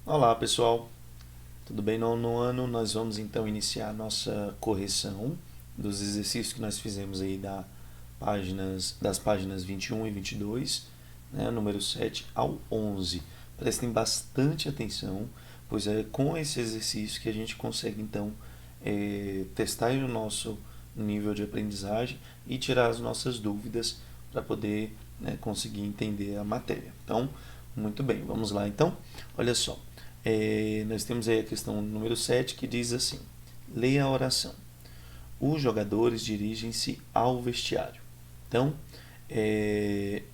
Olá pessoal, tudo bem? No ano nós vamos então iniciar a nossa correção dos exercícios que nós fizemos aí das páginas 21 e 22, né, número 7 ao 11. Prestem bastante atenção, pois é com esse exercício que a gente consegue então testar o nosso nível de aprendizagem e tirar as nossas dúvidas para poder, né, conseguir entender a matéria. Então, muito bem, vamos lá então. Olha só, nós temos aí a questão número 7 que diz assim: leia a oração. Os jogadores dirigem-se ao vestiário. Então,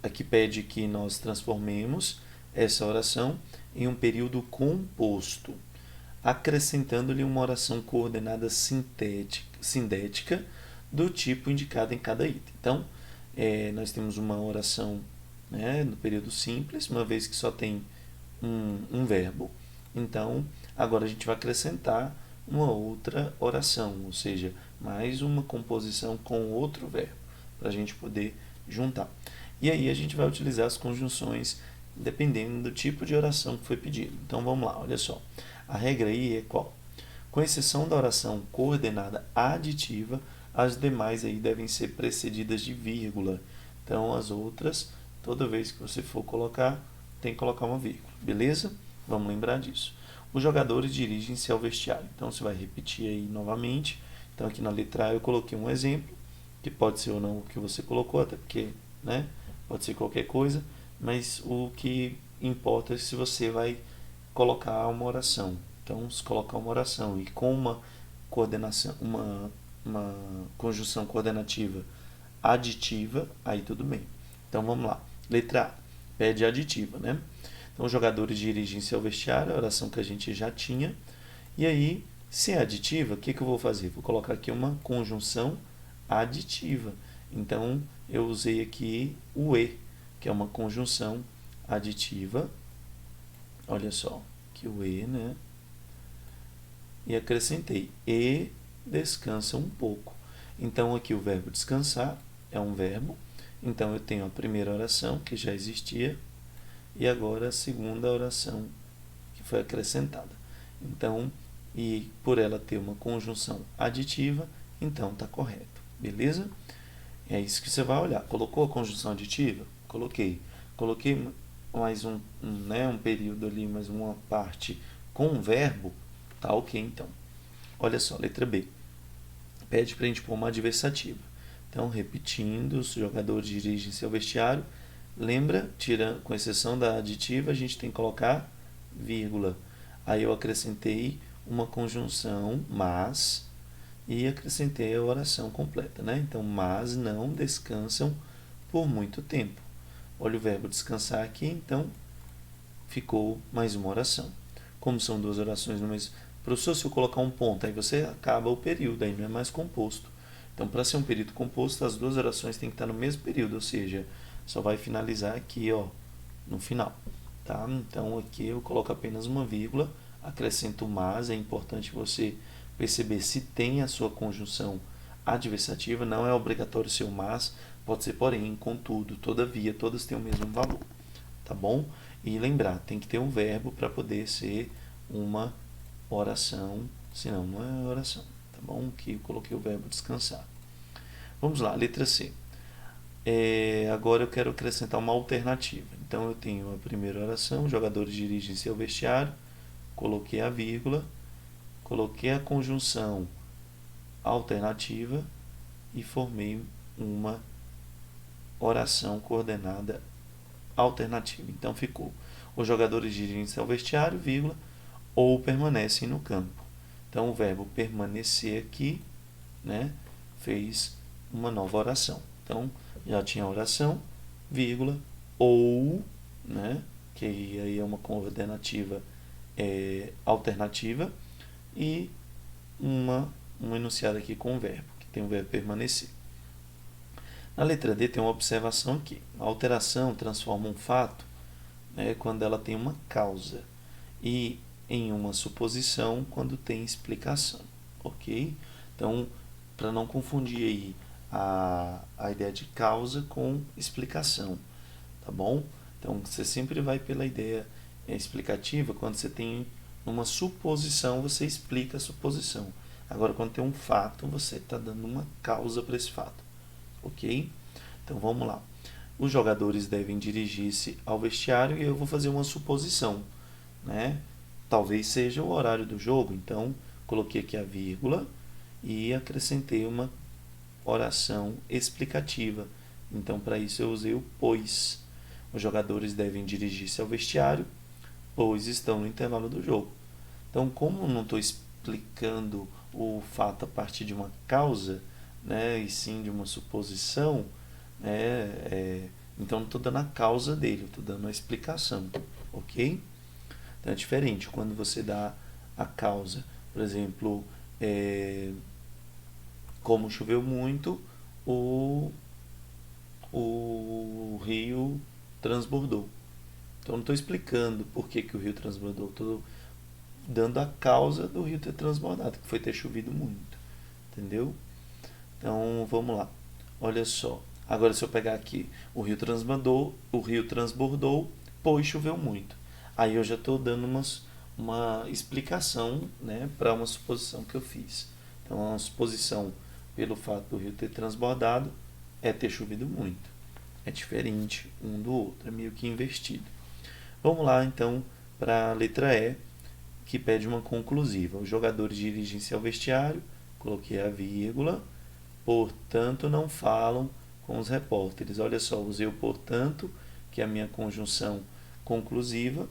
aqui pede que nós transformemos essa oração em um período composto, acrescentando-lhe uma oração coordenada sindética do tipo indicado em cada item. Então, nós temos uma oração, né, no período simples, uma vez que só tem um verbo. Então, agora a gente vai acrescentar uma outra oração, ou seja, mais uma composição com outro verbo, para a gente poder juntar. E aí a gente vai utilizar as conjunções dependendo do tipo de oração que foi pedido. Então vamos lá, olha só. A regra aí é qual? Com exceção da oração coordenada aditiva, as demais aí devem ser precedidas de vírgula. Então as outras, toda vez que você for colocar, tem que colocar uma vírgula, beleza? Vamos lembrar disso. Os jogadores dirigem-se ao vestiário. Então você vai repetir aí novamente. Então aqui na letra A eu coloquei um exemplo, que pode ser ou não o que você colocou, até porque, né, pode ser qualquer coisa, mas o que importa é se você vai colocar uma oração. Então, se colocar uma oração e com uma coordenação, uma conjunção coordenativa aditiva, aí tudo bem. Então vamos lá. Letra A, pede aditiva, né? Então os jogadores dirigem-se ao vestiário, a oração que a gente já tinha. E aí, se é aditiva, o que, que eu vou fazer? Vou colocar aqui uma conjunção aditiva. Então eu usei aqui o e, que é uma conjunção aditiva. Olha só, que o e, né? E acrescentei e descansa um pouco. Então aqui o verbo descansar é um verbo. Então eu tenho a primeira oração que já existia e agora a segunda oração que foi acrescentada. Então, e por ela ter uma conjunção aditiva, então está correto. Beleza? É isso que você vai olhar. Colocou a conjunção aditiva? Coloquei. Coloquei mais um período ali, mais uma parte com um verbo, tá ok então. Olha só, letra B. Pede para a gente pôr uma adversativa. Então, repetindo, os jogadores dirigem-se ao vestiário. Lembra, com exceção da aditiva, a gente tem que colocar vírgula. Aí eu acrescentei uma conjunção, mas, e acrescentei a oração completa, né? Então, mas não descansam por muito tempo. Olha o verbo descansar aqui, então ficou mais uma oração. Como são duas orações no mesmo. Professor, se eu colocar um ponto, aí você acaba o período, aí não é mais composto. Então, para ser um período composto, as duas orações têm que estar no mesmo período, ou seja, só vai finalizar aqui, ó, no final. Tá? Então, aqui eu coloco apenas uma vírgula, acrescento mas, é importante você perceber se tem a sua conjunção adversativa, não é obrigatório ser o mas, pode ser porém, contudo, todavia, todas têm o mesmo valor, tá bom? E lembrar, tem que ter um verbo para poder ser uma oração, senão não é oração, tá bom? Aqui eu coloquei o verbo descansar. Vamos lá, letra C. Agora eu quero acrescentar uma alternativa. Então eu tenho a primeira oração, os jogadores dirigem-se ao vestiário, coloquei a vírgula, coloquei a conjunção alternativa e formei uma oração coordenada alternativa. Então ficou: os jogadores dirigem-se ao vestiário, vírgula, ou permanecem no campo. Então o verbo permanecer aqui, né, fez uma nova oração. Então já tinha a oração, vírgula, ou, né, que aí é uma coordenativa alternativa, e um enunciado aqui com o verbo, que tem o verbo permanecer. Na letra D tem uma observação aqui. A alteração transforma um fato, né, quando ela tem uma causa e em uma suposição quando tem explicação, ok? Então, para não confundir aí a ideia de causa com explicação, tá bom? Então, você sempre vai pela ideia explicativa, quando você tem uma suposição, você explica a suposição. Agora, quando tem um fato, você está dando uma causa para esse fato. Ok? Então, vamos lá. Os jogadores devem dirigir-se ao vestiário e eu vou fazer uma suposição, né? Talvez seja o horário do jogo, então coloquei aqui a vírgula e acrescentei uma oração explicativa. Então, para isso eu usei o pois. Os jogadores devem dirigir-se ao vestiário, pois estão no intervalo do jogo. Então, como não estou explicando o fato a partir de uma causa, né, e sim de uma suposição, então não estou dando a causa dele, estou dando a explicação, ok? Então é diferente quando você dá a causa, por exemplo, como choveu muito, o rio transbordou. Então não estou explicando por que o rio transbordou, estou dando a causa do rio ter transbordado, que foi ter chovido muito, entendeu? Então vamos lá, olha só. Agora se eu pegar aqui, o rio transbordou, pois choveu muito. Aí eu já estou dando uma explicação, né, para uma suposição que eu fiz. Então uma suposição pelo fato do rio ter transbordado é ter chovido muito. É diferente um do outro, é meio que invertido. Vamos lá então para a letra E, que pede uma conclusiva. Os jogadores dirigem-se ao vestiário, coloquei a vírgula, portanto não falam com os repórteres. Olha só, usei o portanto, que é a minha conjunção conclusiva.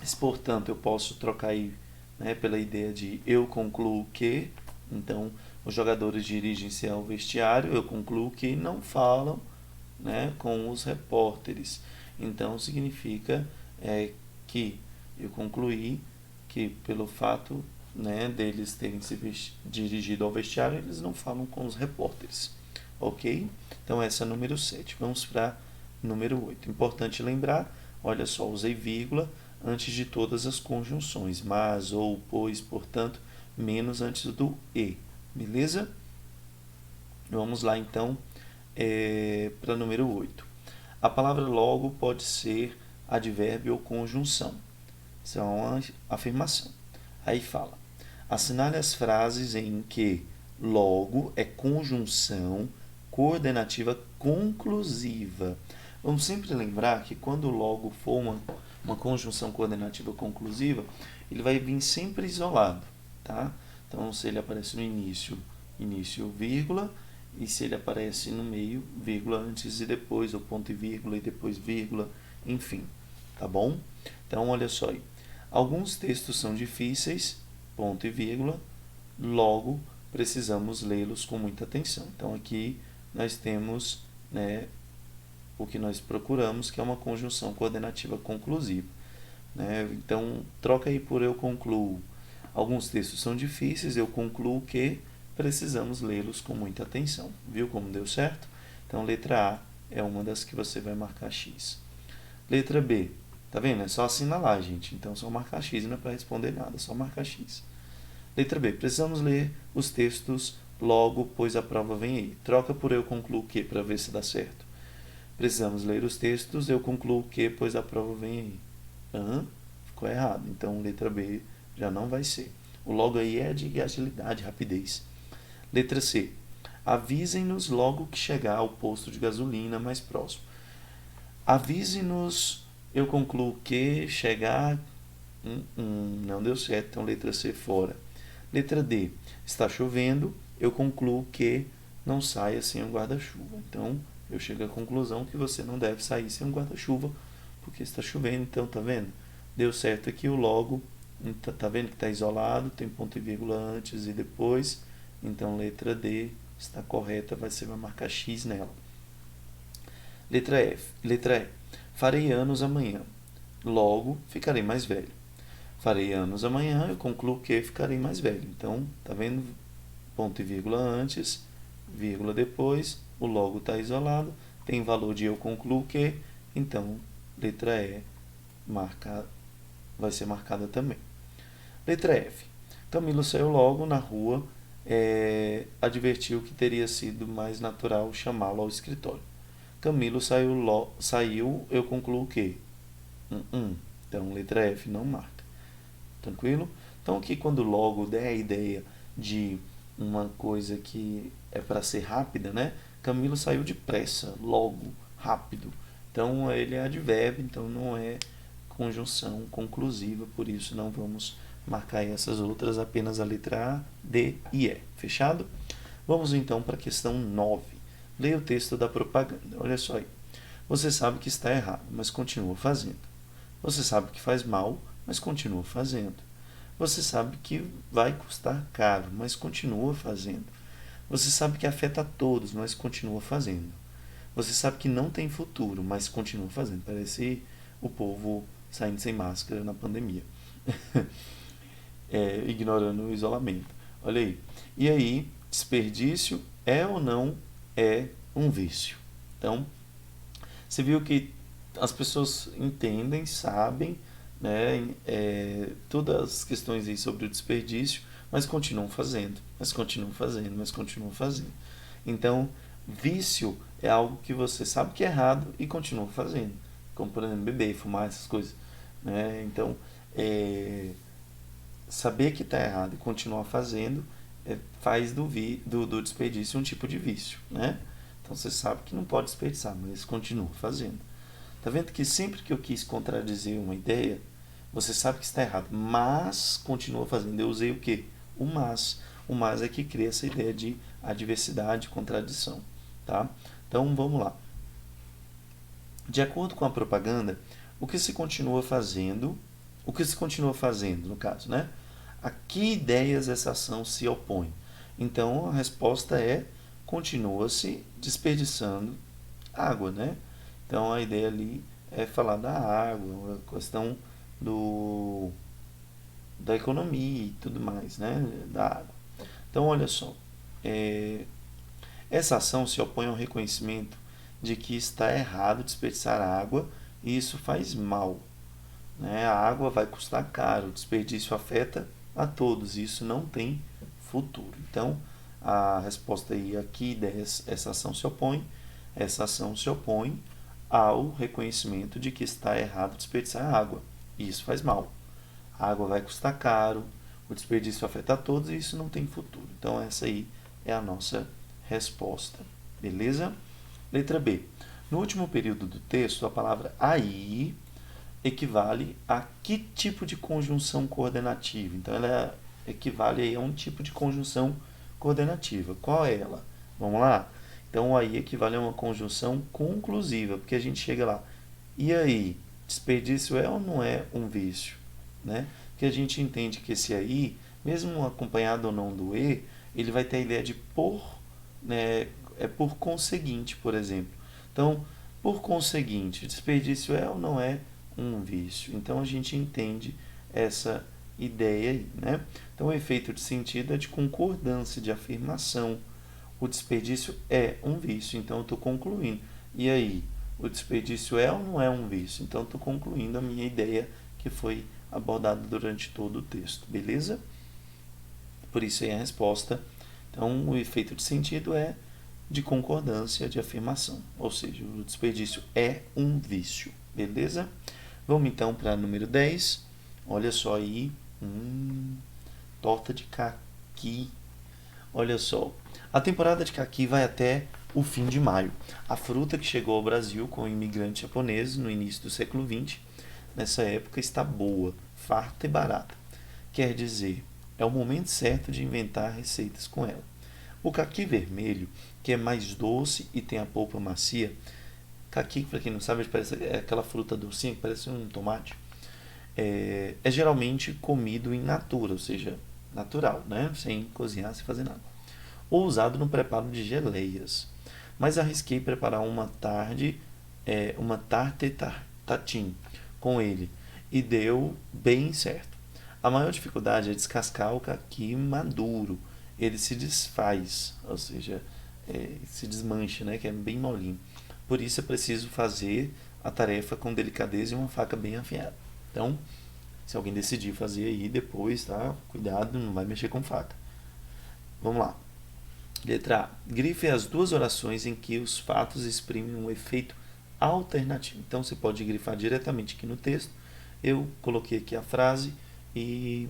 Esse portanto eu posso trocar aí, né, pela ideia de eu concluo que. Então, os jogadores dirigem-se ao vestiário, eu concluo que não falam, né, com os repórteres. Então, significa que eu concluí que pelo fato, né, deles terem se dirigido ao vestiário, eles não falam com os repórteres. Ok? Então, essa é a número 7. Vamos para número 8. Importante lembrar, olha só, usei vírgula antes de todas as conjunções. Mas, ou, pois, portanto, menos antes do e. Beleza? Vamos lá, então, para número 8. A palavra logo pode ser advérbio ou conjunção. Isso é uma afirmação. Aí fala: assinale as frases em que logo é conjunção coordenativa conclusiva. Vamos sempre lembrar que quando logo for uma conjunção coordenativa conclusiva, ele vai vir sempre isolado, tá? Então, se ele aparece no início, vírgula, e se ele aparece no meio, vírgula antes e depois, ou ponto e vírgula e depois vírgula, enfim, tá bom? Então, olha só aí. Alguns textos são difíceis, ponto e vírgula, logo precisamos lê-los com muita atenção. Então, aqui nós temos, né, o que nós procuramos, que é uma conjunção coordenativa conclusiva. Né? Então, troca aí por eu concluo. Alguns textos são difíceis, eu concluo que precisamos lê-los com muita atenção. Viu como deu certo? Então, letra A é uma das que você vai marcar X. Letra B, tá vendo? É só assinalar, gente. Então, só marcar X, não é para responder nada, é só marcar X. Letra B, precisamos ler os textos logo, pois a prova vem aí. Troca por eu concluo que para ver se dá certo. Precisamos ler os textos, eu concluo que, pois a prova vem aí. Ficou errado. Então, letra B já não vai ser. O logo aí é de agilidade, rapidez. Letra C. Avisem-nos logo que chegar ao posto de gasolina mais próximo. Avise-nos, eu concluo que chegar... não deu certo, então letra C fora. Letra D. Está chovendo, eu concluo que não saia sem um guarda-chuva. Então, eu chego à conclusão que você não deve sair sem um guarda-chuva, porque está chovendo. Então, tá vendo? Deu certo aqui o logo. Tá vendo que está isolado, tem ponto e vírgula antes e depois. Então, letra D está correta, vai marcar X nela. Letra E. Farei anos amanhã. Logo, ficarei mais velho. Farei anos amanhã, eu concluo que ficarei mais velho. Então, tá vendo? Ponto e vírgula antes, vírgula depois, o logo está isolado, tem valor de eu concluo que, então, letra E vai ser marcada também. Letra F. Camilo saiu logo na rua, advertiu que teria sido mais natural chamá-lo ao escritório. Camilo saiu, eu concluo que. Então, letra F não marca. Tranquilo? Então, aqui quando logo der a ideia de uma coisa que é para ser rápida, né? Camilo saiu depressa, logo, rápido. Então, ele é advérbio, então não é conjunção conclusiva, por isso não vamos marcar essas outras, apenas a letra A, D e E. Fechado? Vamos então para a questão 9. Leia o texto da propaganda. Olha só aí. Você sabe que está errado, mas continua fazendo. Você sabe que faz mal, mas continua fazendo. Você sabe que vai custar caro, mas continua fazendo. Você sabe que afeta a todos, mas continua fazendo. Você sabe que não tem futuro, mas continua fazendo. Parece o povo saindo sem máscara na pandemia. Ignorando o isolamento. Olha aí. E aí, desperdício é ou não é um vício? Então, você viu que as pessoas entendem, sabem, né, todas as questões aí sobre o desperdício, mas continuam fazendo, mas continuam fazendo, mas continuam fazendo. Então, vício é algo que você sabe que é errado e continua fazendo, como por exemplo beber, fumar, essas coisas, né? Então, saber que está errado e continuar fazendo faz do desperdício um tipo de vício, né? Então você sabe que não pode desperdiçar, mas continua fazendo. Tá vendo que sempre que eu quis contradizer uma ideia, você sabe que está errado, mas continua fazendo. Eu usei o quê? O mas. O mas é que cria essa ideia de adversidade, contradição, tá? Então vamos lá. De acordo com a propaganda, o que se continua fazendo, no caso, né? A que ideias essa ação se opõe? Então a resposta é: continua-se desperdiçando água, né? Então a ideia ali é falar da água, a questão da economia e tudo mais, né? Da água. Então olha só, essa ação se opõe ao reconhecimento de que está errado desperdiçar água e isso faz mal, né? A água vai custar caro, o desperdício afeta a todos e isso não tem futuro. Então a resposta aí aqui essa ação se opõe, essa ação se opõe ao reconhecimento de que está errado desperdiçar água e isso faz mal. A água vai custar caro, o desperdício afeta a todos e isso não tem futuro. Então essa aí é a nossa resposta. Beleza? Letra B. No último período do texto, a palavra aí equivale a que tipo de conjunção coordenativa? Então ela equivale aí a um tipo de conjunção coordenativa. Qual é ela? Vamos lá? Então aí equivale a uma conjunção conclusiva, porque a gente chega lá. E aí, desperdício é ou não é um vício, né? Porque a gente entende que esse aí, mesmo acompanhado ou não do e, ele vai ter a ideia de por, né, por conseguinte, por exemplo. Então, por conseguinte, desperdício é ou não é um vício? Então a gente entende essa ideia aí, né? Então o efeito de sentido é de concordância, de afirmação. O desperdício é um vício, então eu estou concluindo. E aí, o desperdício é ou não é um vício? Então eu estou concluindo a minha ideia que foi abordada durante todo o texto, beleza? Por isso aí a resposta. Então o efeito de sentido é de concordância, de afirmação, ou seja, o desperdício é um vício, beleza? Vamos então para número 10. Olha só aí, torta de caqui. Olha só, a temporada de caqui vai até o fim de maio. A fruta que chegou ao Brasil com imigrantes japoneses no início do século XX, nessa época está boa, farta e barata. Quer dizer, é o momento certo de inventar receitas com ela. O caqui vermelho, que é mais doce e tem a polpa macia. Caqui, para quem não sabe, parece aquela fruta docinha que parece um tomate. É geralmente comido in natura, ou seja, natural, né? Sem cozinhar, sem fazer nada. Ou usado no preparo de geleias. Mas arrisquei preparar uma tarte tatin com ele e deu bem certo. A maior dificuldade é descascar o caqui maduro. Ele se desfaz, ou seja, se desmancha, né? Que é bem molinho. Por isso é preciso fazer a tarefa com delicadeza e uma faca bem afiada. Então, se alguém decidir fazer aí depois, tá? Cuidado, não vai mexer com faca. Vamos lá. Letra A. Grife as duas orações em que os fatos exprimem um efeito alternativo. Então você pode grifar diretamente aqui no texto. Eu coloquei aqui a frase e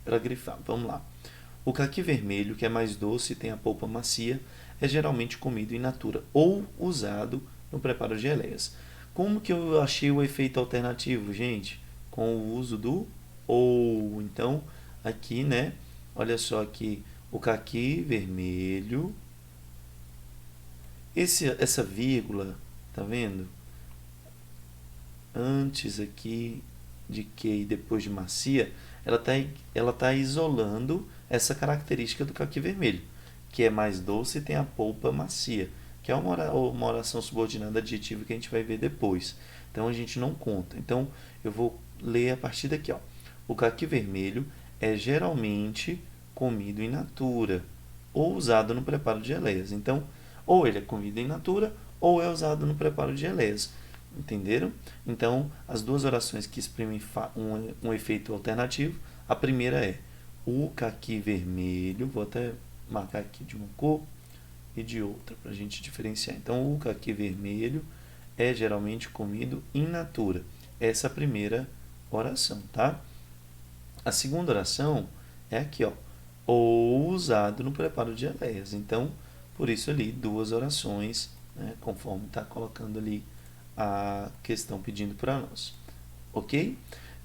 para grifar, vamos lá. O caqui vermelho, que é mais doce e tem a polpa macia, é geralmente comido in natura ou usado no preparo de geleias. Como que eu achei o efeito alternativo, gente? Com o uso do ou. Então, aqui, né? Olha só aqui, o caqui vermelho. Essa vírgula, tá vendo? Antes aqui de que e depois de macia, ela tá isolando essa característica do caqui vermelho, que é mais doce e tem a polpa macia, que é uma oração subordinada adjetiva que a gente vai ver depois. Então a gente não conta. Então eu vou ler a partir daqui. Ó. O caqui vermelho é geralmente comido in natura ou usado no preparo de geleias. Então, ou ele é comido in natura ou é usado no preparo de geleias. Entenderam? Então, as duas orações que exprimem um efeito alternativo, a primeira é o caqui vermelho, vou até marcar aqui de uma cor e de outra para a gente diferenciar. Então, o caqui vermelho é geralmente comido in natura. Essa é a primeira oração, tá? A segunda oração é aqui, ó, ou usado no preparo de geleias. Então, por isso ali, duas orações, né, conforme está colocando ali a questão pedindo para nós. Ok?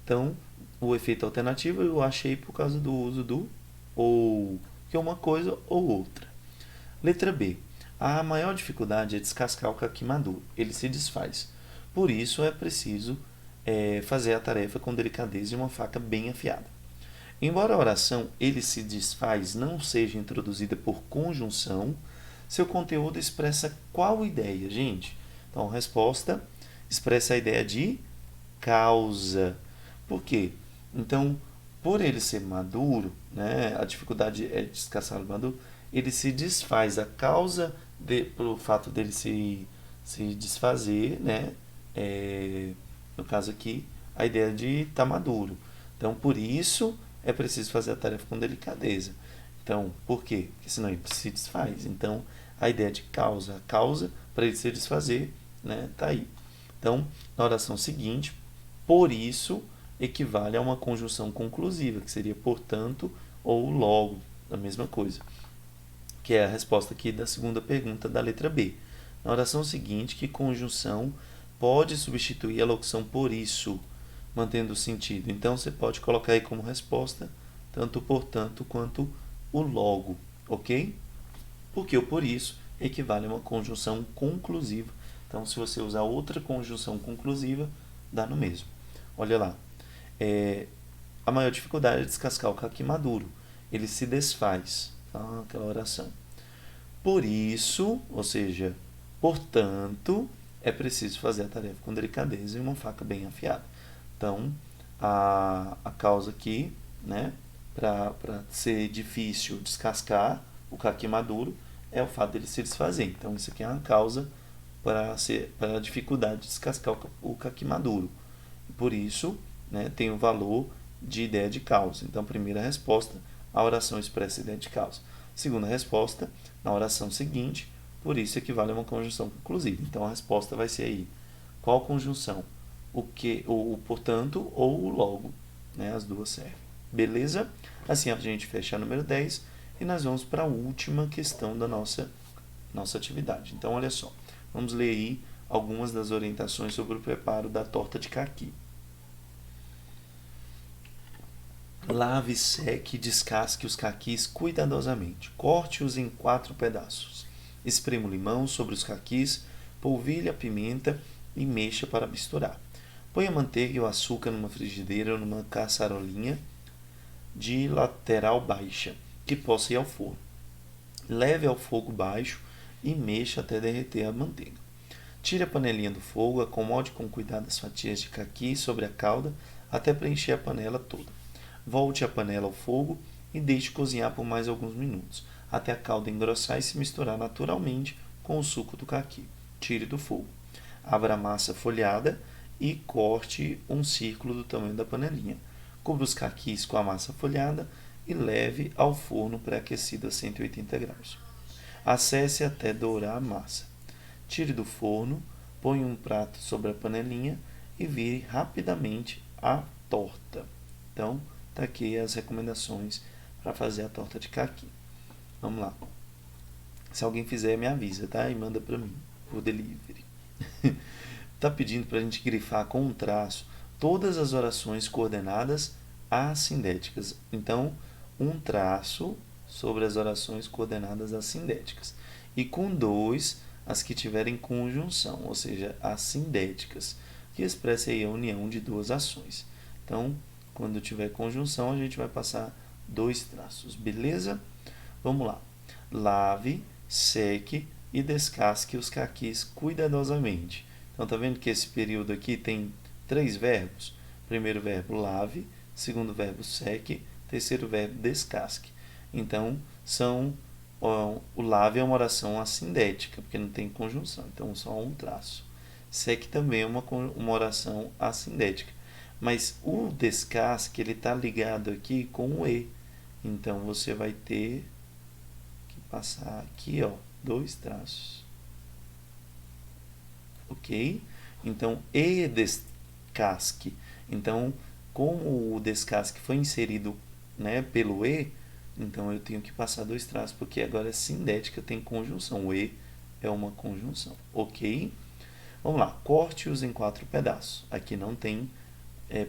Então, o efeito alternativo eu achei por causa do uso do ou, que é uma coisa ou outra. Letra B. A maior dificuldade é descascar o caqui maduro. Ele se desfaz. Por isso é preciso fazer a tarefa com delicadeza e uma faca bem afiada. Embora a oração ele se desfaz não seja introduzida por conjunção, seu conteúdo expressa qual ideia, gente? Então, a resposta expressa a ideia de causa. Por quê? Então, por ele ser maduro, né, a dificuldade é descascá-lo maduro, ele se desfaz. A causa, pelo fato dele se desfazer, né, no caso aqui, a ideia de estar maduro. Então, por isso, é preciso fazer a tarefa com delicadeza. Então, por quê? Porque senão ele se desfaz. Então, a ideia de causa, a causa para ele se desfazer, né, tá aí. Então, na oração seguinte, por isso equivale a uma conjunção conclusiva, que seria portanto ou logo, a mesma coisa, que é a resposta aqui da segunda pergunta da letra B. Na oração seguinte, que conjunção pode substituir a locução por isso, mantendo o sentido? Então, você pode colocar aí como resposta tanto o portanto quanto o logo, ok? Porque o por isso equivale a uma conjunção conclusiva. Então, se você usar outra conjunção conclusiva, dá no mesmo. Olha lá. A maior dificuldade é descascar o caqui maduro. Ele se desfaz. Tá? Aquela oração. Por isso, ou seja, portanto, é preciso fazer a tarefa com delicadeza e uma faca bem afiada. Então, a causa aqui, né, para ser difícil descascar o caqui maduro, é o fato dele se desfazer. Então, isso aqui é uma causa para a dificuldade de descascar o caqui maduro. Por isso, né, tem o valor de ideia de causa. Então, primeira resposta, a oração expressa a ideia de causa. Segunda resposta, na oração seguinte, por isso equivale a uma conjunção conclusiva. Então, a resposta vai ser aí, qual conjunção? O portanto ou o logo, né? As duas servem. Beleza? Assim a gente fecha a número 10 e nós vamos para a última questão da nossa atividade. Então, olha só, vamos ler aí algumas das orientações sobre o preparo da torta de caqui. Lave, seque e descasque os caquis cuidadosamente. Corte-os em 4 pedaços. Esprema o limão sobre os caquis, polvilhe a pimenta e mexa para misturar. Põe a manteiga e o açúcar numa frigideira ou numa caçarolinha de lateral baixa, que possa ir ao forno. Leve ao fogo baixo e mexa até derreter a manteiga. Tire a panelinha do fogo, acomode com cuidado as fatias de caqui sobre a calda até preencher a panela toda. Volte a panela ao fogo e deixe cozinhar por mais alguns minutos, até a calda engrossar e se misturar naturalmente com o suco do caqui. Tire do fogo. Abra a massa folhada e corte um círculo do tamanho da panelinha. Cubra os caquis com a massa folhada e leve ao forno pré-aquecido a 180 graus. Acesse até dourar a massa. Tire do forno, põe um prato sobre a panelinha e vire rapidamente a torta. Então, tá aqui as recomendações para fazer a torta de caqui. Vamos lá. Se alguém fizer, me avisa, tá? E manda para mim, por delivery. Tá pedindo para a gente grifar com um traço todas as orações coordenadas assindéticas. Então, um traço sobre as orações coordenadas assindéticas. E com 2, as que tiverem conjunção, ou seja, assindéticas, que expressa aí a união de duas ações. Então, quando tiver conjunção, a gente vai passar 2 traços, beleza? Vamos lá. Lave, seque e descasque os caquis cuidadosamente. Então, tá vendo que esse período aqui tem 3 verbos? Primeiro verbo, lave. Segundo verbo, seque. Terceiro verbo, descasque. Então, o lave é uma oração assindética, porque não tem conjunção. Então, só um traço. Seque também é uma oração assindética. Mas o descasque, ele está ligado aqui com o E. Então, você vai ter que passar aqui, ó, 2 traços. Ok? Então, e descasque. Então, como o descasque foi inserido, né, pelo E, então eu tenho que passar 2 traços, porque agora é sindética, tem conjunção. O E é uma conjunção. Ok? Vamos lá. Corte-os em 4 pedaços. Aqui não tem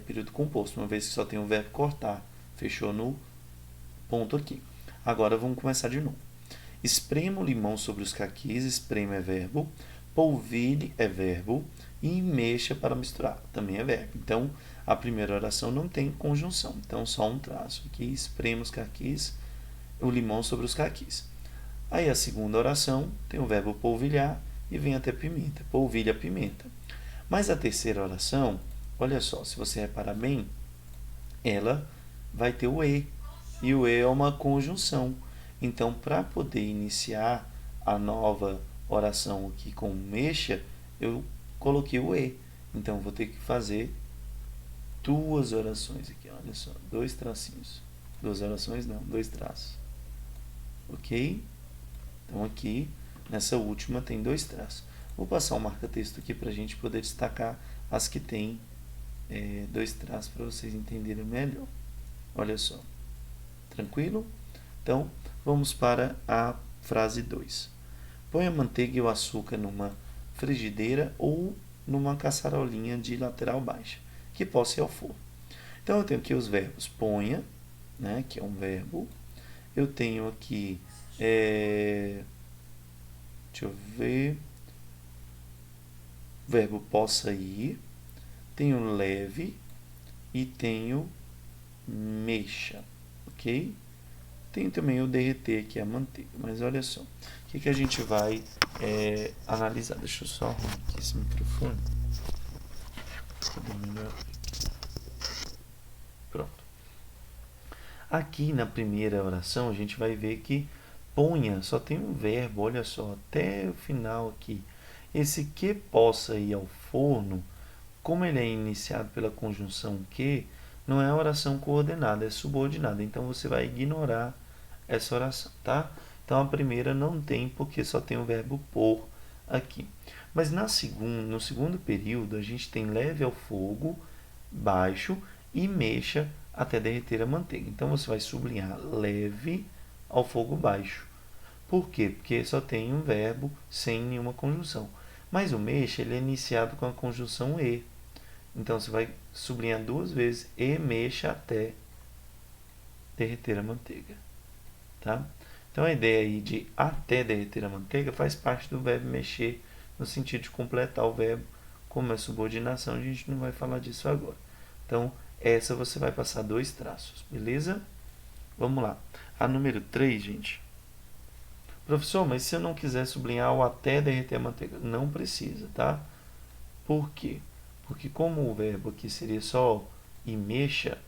período composto, uma vez que só tem o verbo cortar. Fechou no ponto aqui. Agora vamos começar de novo. Esprema o limão sobre os caquis. Esprema é verbo. Polvilhe é verbo. E mexa para misturar. Também é verbo. Então, a primeira oração não tem conjunção. Então, só um traço. Aqui, esprema os caquis. O limão sobre os caquis. Aí, a segunda oração tem o verbo polvilhar. E vem até pimenta. Polvilha a pimenta. Mas a terceira oração, olha só, se você reparar bem, ela vai ter o E. E o E é uma conjunção. Então, para poder iniciar a nova oração aqui com mexa, eu coloquei o E. Então, vou ter que fazer 2 orações aqui. Olha só, 2 tracinhos. 2 orações não, 2 traços. Ok? Então, aqui, nessa última, tem 2 traços. Vou passar um marca-texto aqui para a gente poder destacar as que tem 2 traços para vocês entenderem melhor. Olha só. Tranquilo? Então, vamos para a frase 2. Põe a manteiga e o açúcar numa frigideira ou numa caçarolinha de lateral baixa, que possa ir ao forno. Então, eu tenho aqui os verbos ponha, né, que é um verbo. Eu tenho aqui, deixa eu ver, verbo possa ir. Tenho leve e tenho mexa, ok? Tem também o derreter, que é a manteiga. Mas olha só, o que a gente vai analisar? Deixa eu só arrumar aqui esse microfone. Pronto. Aqui na primeira oração, a gente vai ver que ponha só tem um verbo, olha só, até o final aqui. Esse que possa ir ao forno, como ele é iniciado pela conjunção que, não é oração coordenada, é subordinada. Então, você vai ignorar essa oração, tá? Então, a primeira não tem, porque só tem o verbo pôr aqui. Mas no segundo período, a gente tem leve ao fogo, baixo e mexa até derreter a manteiga. Então, você vai sublinhar leve ao fogo baixo. Por quê? Porque só tem um verbo sem nenhuma conjunção. Mas o mexa, ele é iniciado com a conjunção e. Então, você vai sublinhar 2 vezes e mexa até derreter a manteiga. Tá? Então, a ideia aí de até derreter a manteiga faz parte do verbo mexer, no sentido de completar o verbo. Como é subordinação, a gente não vai falar disso agora. Então, essa você vai passar 2 traços, beleza? Vamos lá. A número 3, gente. Professor, mas se eu não quiser sublinhar o até derreter a manteiga? Não precisa, tá? Por quê? Porque como o verbo aqui seria só e mexa,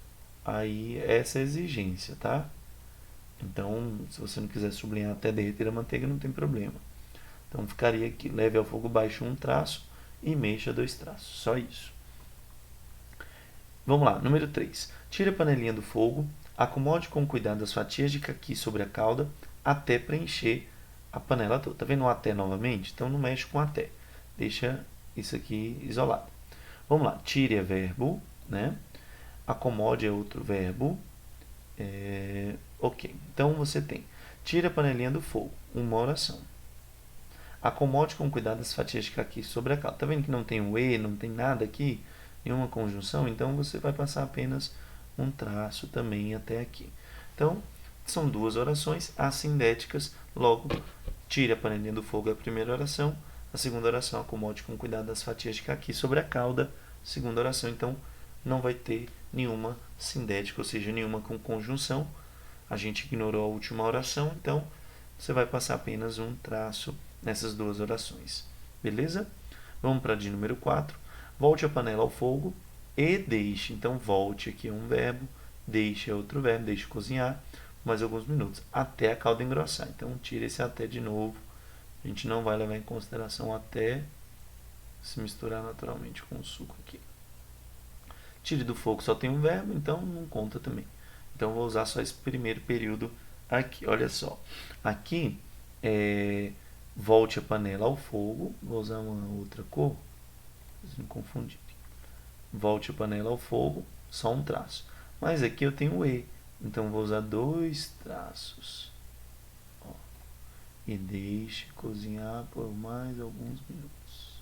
aí essa é a exigência, tá? Então, se você não quiser sublinhar até derreter a manteiga, não tem problema. Então, ficaria aqui, leve ao fogo baixo 1 traço e mexa 2 traços. Só isso. Vamos lá, número 3. Tire a panelinha do fogo, acomode com cuidado as fatias de caqui sobre a calda até preencher a panela toda. Tá vendo o até novamente? Então, não mexe com até. Deixa isso aqui isolado. Vamos lá, tire é verbo, né? Acomode é outro verbo. Ok, então você tem, tire a panelinha do fogo, uma oração. Acomode com cuidado as fatias de caqui sobre a calda. Tá vendo que não tem o e, não tem nada aqui, nenhuma conjunção? Então você vai passar apenas um traço também até aqui. Então, são duas orações assindéticas, logo, tire a panelinha do fogo é a primeira oração, a segunda oração, acomode com cuidado as fatias de caqui sobre a calda, segunda oração, então não vai ter nenhuma sindética, ou seja, nenhuma com conjunção. A gente ignorou a última oração, então você vai passar apenas um traço nessas duas orações. Beleza? Vamos para a de número 4. Volte a panela ao fogo e deixe. Então, volte aqui é um verbo, deixe é outro verbo, deixe cozinhar mais alguns minutos, até a calda engrossar. Então, tire esse até de novo. A gente não vai levar em consideração até se misturar naturalmente com o suco aqui. Tire do fogo só tem um verbo, então não conta também. Então, vou usar só esse primeiro período aqui. Olha só. Aqui, volte a panela ao fogo. Vou usar uma outra cor, para não confundir. Volte a panela ao fogo, só um traço. Mas aqui eu tenho e, então vou usar dois traços. Ó. E deixe cozinhar por mais alguns minutos.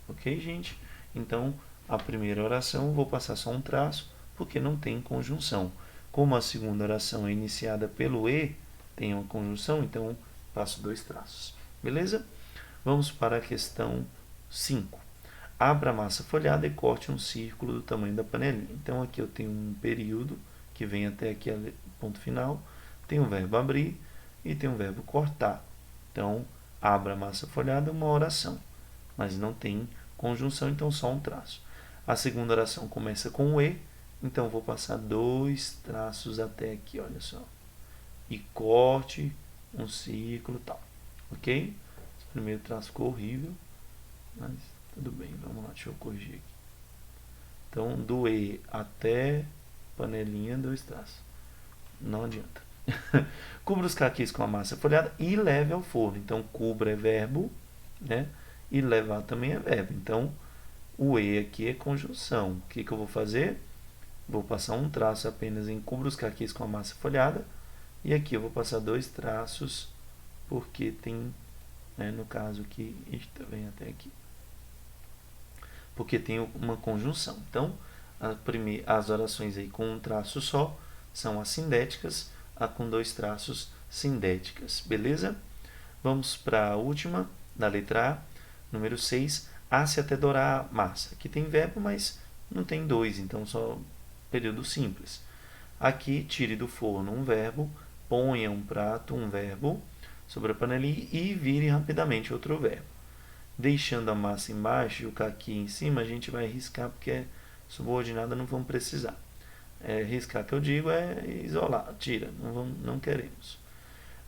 Ok, gente? Então, a primeira oração eu vou passar só um traço, porque não tem conjunção. Como a segunda oração é iniciada pelo e, tem uma conjunção, então passo dois traços. Beleza? Vamos para a questão 5. Abra a massa folhada e corte um círculo do tamanho da panelinha. Então, aqui eu tenho um período que vem até aqui, ponto final. Tem o verbo abrir e tem o verbo cortar. Então, abra a massa folhada é uma oração, mas não tem conjunção, então só um traço. A segunda oração começa com o e, então vou passar dois traços até aqui, olha só. E corte um círculo e tal. Ok? Esse primeiro traço ficou horrível, mas tudo bem, vamos lá, deixa eu corrigir aqui. Então, do e até panelinha, dois traços. Não adianta. Cubra os caquis com a massa folhada e leve ao forno. Então, cubra é verbo, né? E levar também é verbo. Então, o e aqui é conjunção. O que eu vou fazer? Vou passar um traço apenas em cubra os caquis com a massa folhada. E aqui eu vou passar dois traços, porque tem, né, no caso aqui, vem até aqui. Porque tem uma conjunção. Então, as orações aí com um traço só são assindéticas, a com dois traços sindéticas. Beleza? Vamos para a última, da letra A, número 6. Asse até dourar a massa. Aqui tem verbo, mas não tem dois, então só período simples. Aqui, tire do forno um verbo, ponha um prato, um verbo, sobre a panelinha e vire rapidamente outro verbo. Deixando a massa embaixo e o caqui em cima, a gente vai riscar, porque é subordinada, não vamos precisar. Riscar que eu digo é isolar, tira, não queremos.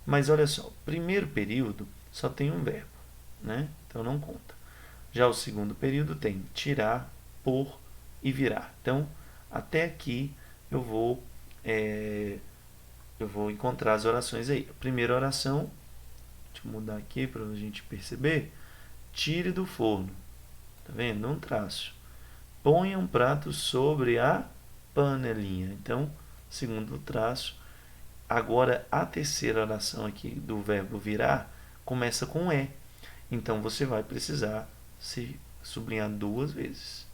Mas olha só, o primeiro período só tem um verbo, né? Então não conta. Já o segundo período tem tirar, pôr e virar. Então, até aqui eu vou encontrar as orações aí. A primeira oração, deixa eu mudar aqui para a gente perceber. Tire do forno. Tá vendo? Um traço. Ponha um prato sobre a panelinha. Então, segundo traço. Agora, a terceira oração aqui do verbo virar começa com e. Então, você vai precisar se sublinhar duas vezes.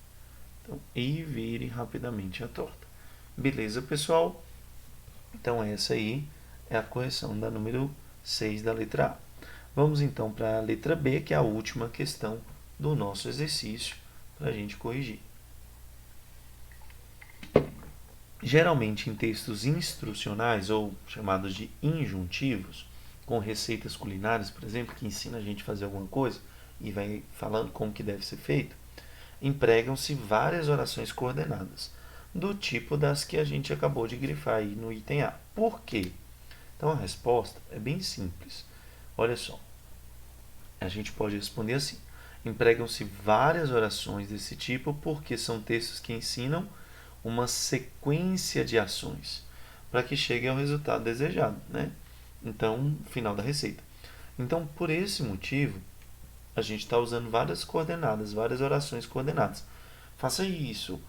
Então, e vire rapidamente a torta. Beleza, pessoal? Então, essa aí é a correção da número 6 da letra A. Vamos então para a letra B, que é a última questão do nosso exercício, para a gente corrigir. Geralmente em textos instrucionais, ou chamados de injuntivos, com receitas culinárias, por exemplo, que ensina a gente a fazer alguma coisa e vai falando como que deve ser feito, empregam-se várias orações coordenadas, do tipo das que a gente acabou de grifar aí no item A. Por quê? Então a resposta é bem simples. Olha só. A gente pode responder assim: empregam-se várias orações desse tipo porque são textos que ensinam uma sequência de ações para que chegue ao resultado desejado, né? Então, final da receita. Então, por esse motivo, a gente está usando várias coordenadas, várias orações coordenadas. Faça isso,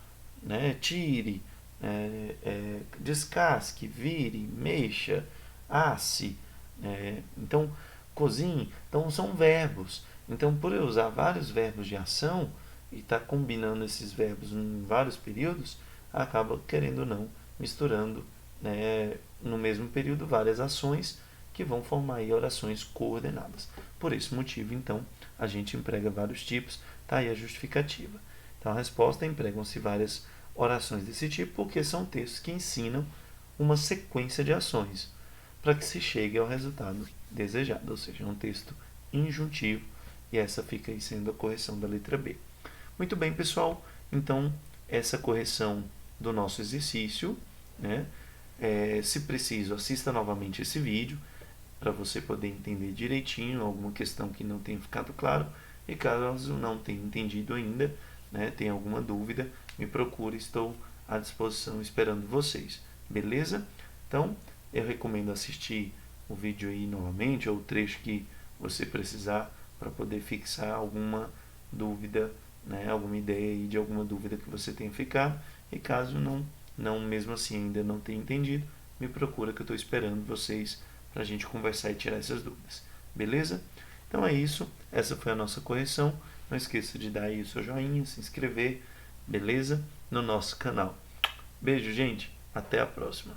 né? Tire, descasque, vire, mexa, asse. Então, cozinhe. Então, são verbos. Então, por eu usar vários verbos de ação e estar combinando esses verbos em vários períodos, acaba, querendo ou não, misturando, né, no mesmo período várias ações que vão formar aí orações coordenadas. Por esse motivo, então, a gente emprega vários tipos, tá aí a justificativa. Então, a resposta é: empregam-se várias orações desse tipo porque são textos que ensinam uma sequência de ações para que se chegue ao resultado desejado, ou seja, é um texto injuntivo, e essa fica aí sendo a correção da letra B. Muito bem, pessoal, então essa correção do nosso exercício, né? Se preciso, assista novamente esse vídeo para você poder entender direitinho alguma questão que não tenha ficado claro, e caso não tenha entendido ainda, né, tenha alguma dúvida, me procure, estou à disposição esperando vocês, beleza? Então, eu recomendo assistir o vídeo aí novamente, ou o trecho que você precisar, para poder fixar alguma dúvida, né, alguma ideia aí de alguma dúvida que você tenha ficado, e caso não mesmo assim ainda não tenha entendido, me procura que eu estou esperando vocês para a gente conversar e tirar essas dúvidas, beleza? Então é isso, essa foi a nossa correção. Não esqueça de dar aí o seu joinha, se inscrever, beleza? No nosso canal. Beijo, gente, até a próxima.